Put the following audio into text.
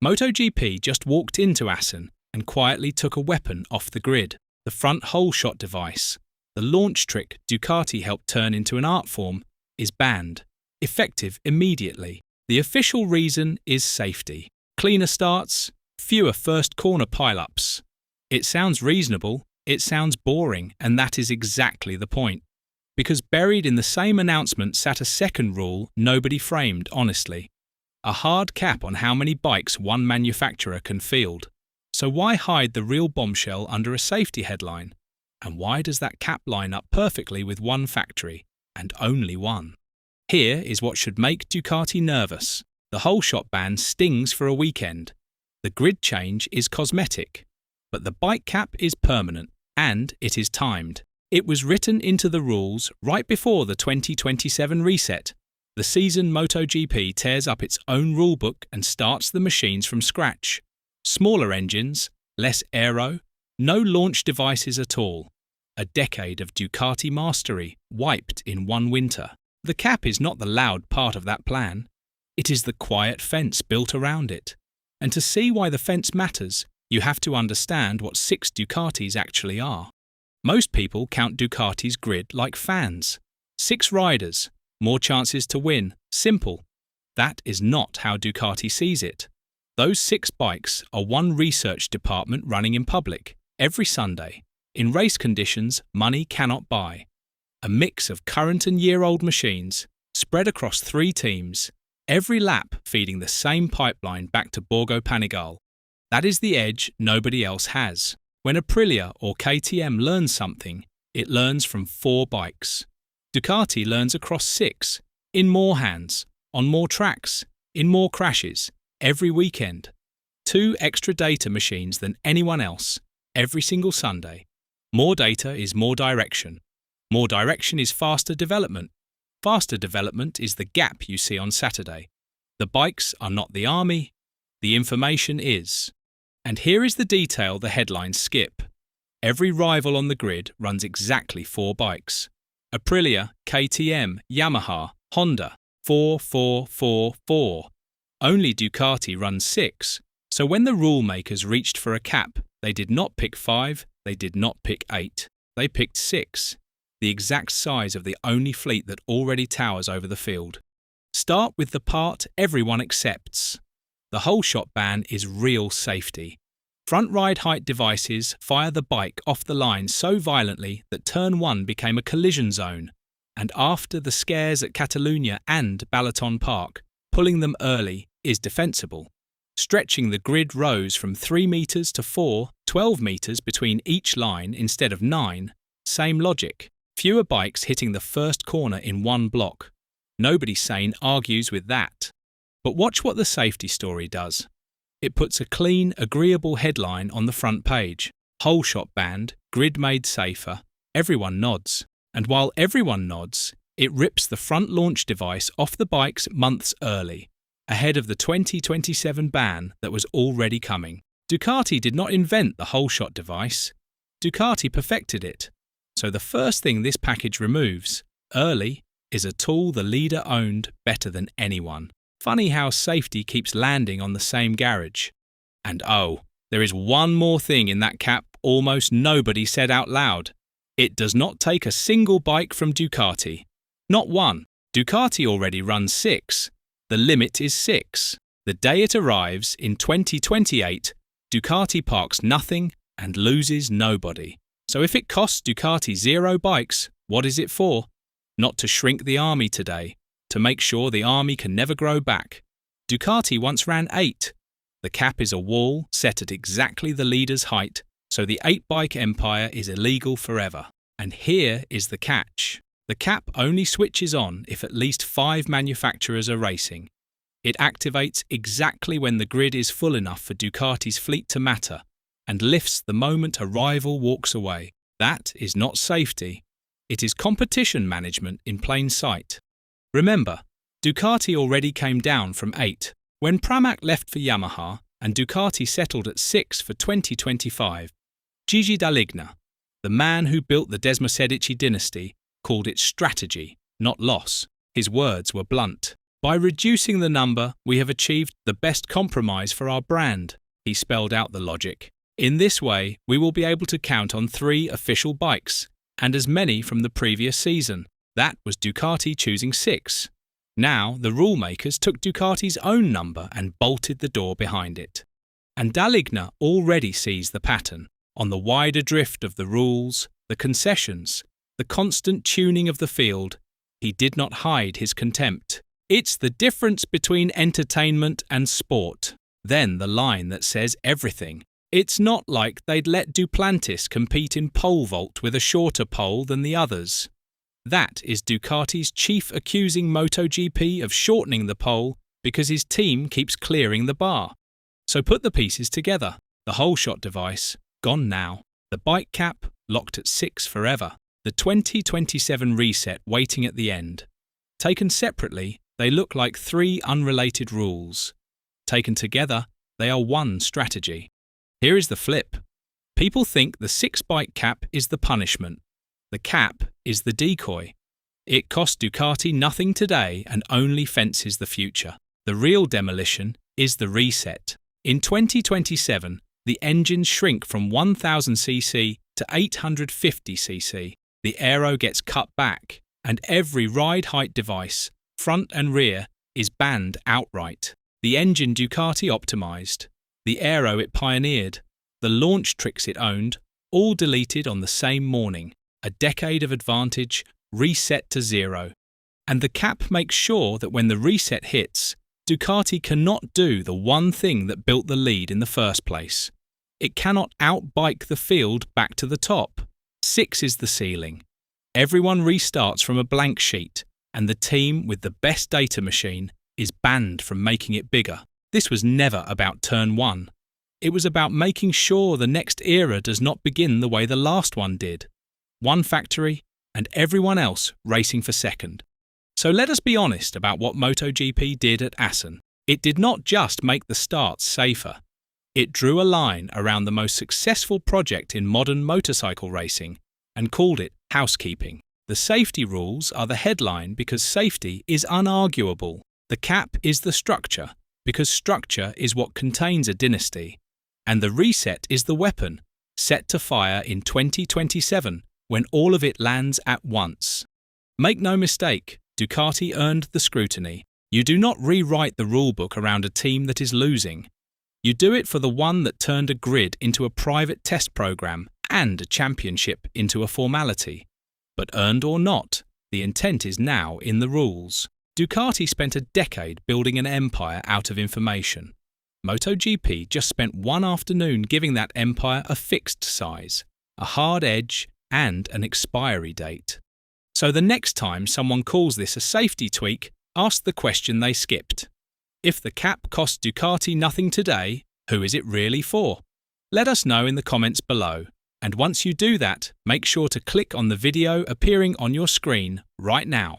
MotoGP just walked into Assen and quietly took a weapon off the grid, the front Holeshot device. The launch trick Ducati helped turn into an art form is banned, effective immediately. The official reason is safety. Cleaner starts, fewer first corner pile-ups. It sounds reasonable, it sounds boring, and that is exactly the point. Because buried in the same announcement sat a second rule nobody framed honestly. A hard cap on how many bikes one manufacturer can field. So why hide the real bombshell under a safety headline? And why does that cap line up perfectly with one factory, and only one? Here is what should make Ducati nervous. The Holeshot ban stings for a weekend. The grid change is cosmetic. But the bike cap is permanent, and it is timed. It was written into the rules right before the 2027 reset. The season MotoGP tears up its own rulebook and starts the machines from scratch. Smaller engines, less aero, no launch devices at all. A decade of Ducati mastery wiped in one winter. The cap is not the loud part of that plan. It is the quiet fence built around it. And to see why the fence matters, you have to understand what 6 Ducatis actually are. Most people count Ducati's grid like fans. 6 riders, more chances to win, simple. That is not how Ducati sees it. Those 6 bikes are one research department running in public, every Sunday. In race conditions money cannot buy. A mix of current and year-old machines, spread across 3 teams, every lap feeding the same pipeline back to Borgo Panigale. That is the edge nobody else has. When Aprilia or KTM learns something, it learns from 4 bikes. Ducati learns across 6, in more hands, on more tracks, in more crashes, every weekend. 2 extra data machines than anyone else, every single Sunday. More data is more direction. More direction is faster development. Faster development is the gap you see on Saturday. The bikes are not the army, the information is. And here is the detail the headlines skip. Every rival on the grid runs exactly 4 bikes. Aprilia, KTM, Yamaha, Honda, 4, 4, 4, 4. Only Ducati runs 6. So when the rule makers reached for a cap, they did not pick 5, they did not pick 8. They picked 6, the exact size of the only fleet that already towers over the field. Start with the part everyone accepts. The Holeshot ban is real safety. Front ride height devices fire the bike off the line so violently that turn 1 became a collision zone, and after the scares at Catalunya and Balaton Park, pulling them early is defensible. Stretching the grid rows from 3 metres to 4, 12 metres between each line instead of 9, same logic. Fewer bikes hitting the first corner in one block. Nobody sane argues with that. But watch what the safety story does. It puts a clean, agreeable headline on the front page. Holeshot banned, grid made safer. Everyone nods. And while everyone nods, it rips the front launch device off the bikes months early, ahead of the 2027 ban that was already coming. Ducati did not invent the Holeshot device. Ducati perfected it. So the first thing this package removes, early, is a tool the leader owned better than anyone. Funny how safety keeps landing on the same garage. And oh, there is one more thing in that cap almost nobody said out loud. It does not take a single bike from Ducati. Not one. Ducati already runs 6. The limit is 6. The day it arrives in 2028, Ducati parks nothing and loses nobody. So if it costs Ducati 0 bikes, what is it for? Not to shrink the army today, to make sure the army can never grow back. Ducati once ran 8. The cap is a wall set at exactly the leader's height, so the 8-bike empire is illegal forever. And here is the catch. The cap only switches on if at least 5 manufacturers are racing. It activates exactly when the grid is full enough for Ducati's fleet to matter, and lifts the moment a rival walks away. That is not safety. It is competition management in plain sight. Remember, Ducati already came down from 8. When Pramac left for Yamaha and Ducati settled at 6 for 2025, Gigi Dall'Igna, the man who built the Desmosedici dynasty, called it strategy, not loss. His words were blunt. By reducing the number, we have achieved the best compromise for our brand. He spelled out the logic. In this way, we will be able to count on 3 official bikes, and as many from the previous season. That was Ducati choosing 6. Now, the rule makers took Ducati's own number and bolted the door behind it. And Dall'Igna already sees the pattern. On the wider drift of the rules, the concessions, the constant tuning of the field, he did not hide his contempt. It's the difference between entertainment and sport. Then the line that says everything. It's not like they'd let Duplantis compete in pole vault with a shorter pole than the others. That is Ducati's chief accusing MotoGP of shortening the pole because his team keeps clearing the bar. So put the pieces together. The Holeshot device, gone now. The bike cap, locked at 6 forever. The 2027 reset waiting at the end. Taken separately, they look like 3 unrelated rules. Taken together, they are one strategy. Here is the flip. People think the 6-bike cap is the punishment. The cap is the decoy. It cost Ducati nothing today and only fences the future. The real demolition is the reset. In 2027, the engines shrink from 1000cc to 850cc. The aero gets cut back, and every ride height device, front and rear, is banned outright. The engine Ducati optimized, the aero it pioneered, the launch tricks it owned, all deleted on the same morning. A decade of advantage, reset to 0. And the cap makes sure that when the reset hits, Ducati cannot do the one thing that built the lead in the first place. It cannot outbike the field back to the top. 6 is the ceiling. Everyone restarts from a blank sheet, and the team with the best data machine is banned from making it bigger. This was never about turn 1. It was about making sure the next era does not begin the way the last one did. One factory, and everyone else racing for second. So let us be honest about what MotoGP did at Assen. It did not just make the starts safer. It drew a line around the most successful project in modern motorcycle racing and called it housekeeping. The safety rules are the headline because safety is unarguable. The cap is the structure because structure is what contains a dynasty. And the reset is the weapon, set to fire in 2027 when all of it lands at once. Make no mistake, Ducati earned the scrutiny. You do not rewrite the rulebook around a team that is losing. You do it for the one that turned a grid into a private test program and a championship into a formality. But earned or not, the intent is now in the rules. Ducati spent a decade building an empire out of information. MotoGP just spent one afternoon giving that empire a fixed size, a hard edge, and an expiry date. So the next time someone calls this a safety tweak, ask the question they skipped. If the cap cost Ducati nothing today, who is it really for? Let us know in the comments below. And once you do that, make sure to click on the video appearing on your screen right now.